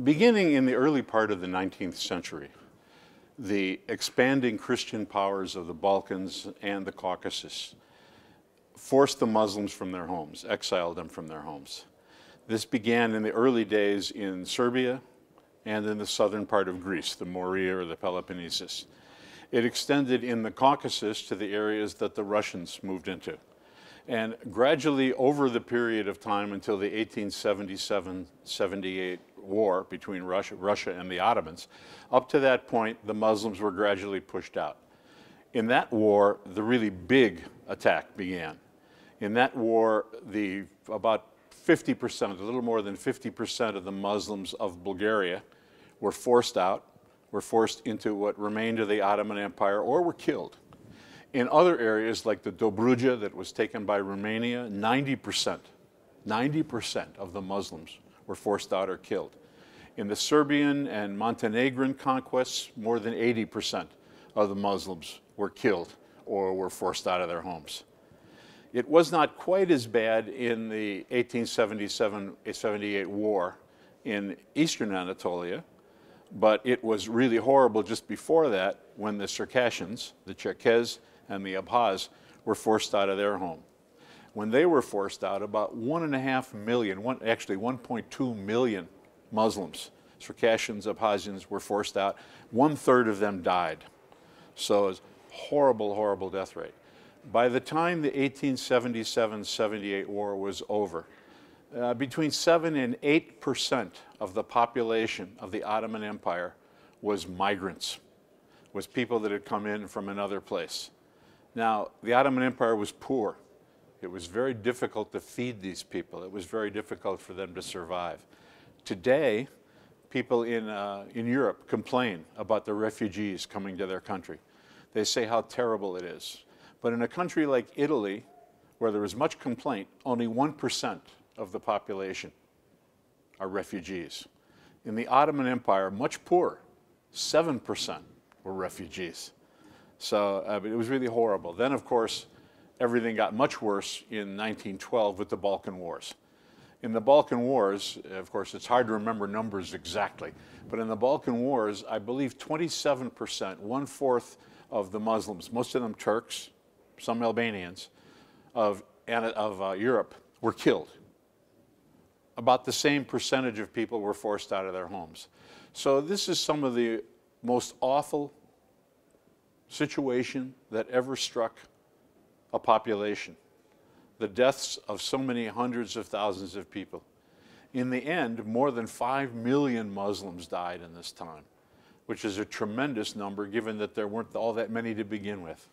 Beginning in the early part of the 19th century, the expanding Christian powers of the Balkans and the Caucasus forced the Muslims from their homes, exiled them from their homes. This began in the early days in Serbia and in the southern part of Greece, the Morea or the Peloponnesus. It extended in the Caucasus to the areas that the Russians moved into. And gradually over the period of time until the 1877-78 war between Russia and the Ottomans, up to that point, the Muslims were gradually pushed out. In that war, the really big attack began. In that war, about 50%, a little more than 50% of the Muslims of Bulgaria were forced out, were forced into what remained of the Ottoman Empire, or were killed. In other areas like the Dobruja that was taken by Romania, 90% of the Muslims were forced out or killed. In the Serbian and Montenegrin conquests, more than 80% of the Muslims were killed or were forced out of their homes. It was not quite as bad in the 1877-78 war in eastern Anatolia, but it was really horrible just before that when the Circassians, the Cherkess, and the Abkhaz were forced out of their home. When they were forced out, about 1.5 million, actually 1.2 million Muslims, Circassians, Abkhazians, were forced out. 1/3 of them died. So it's horrible, horrible death rate. By the time the 1877-78 war was over, between 7 and 8% of the population of the Ottoman Empire was migrants, was people that had come in from another place. Now, the Ottoman Empire was poor. It was very difficult to feed these people. It was very difficult for them to survive. Today, people in Europe complain about the refugees coming to their country. They say how terrible it is. But in a country like Italy, where there is much complaint, only 1% of the population are refugees. In the Ottoman Empire, much poorer, 7% were refugees. So it was really horrible. Then, of course, everything got much worse in 1912 with the Balkan Wars. In the Balkan Wars, of course, it's hard to remember numbers exactly, but in the Balkan Wars, I believe 27%, 1/4 of the Muslims, most of them Turks, some Albanians, of Europe were killed. About the same percentage of people were forced out of their homes. So this is some of the most awful situation that ever struck a population. The deaths of so many hundreds of thousands of people. In the end, more than 5 million Muslims died in this time, which is a tremendous number given that there weren't all that many to begin with.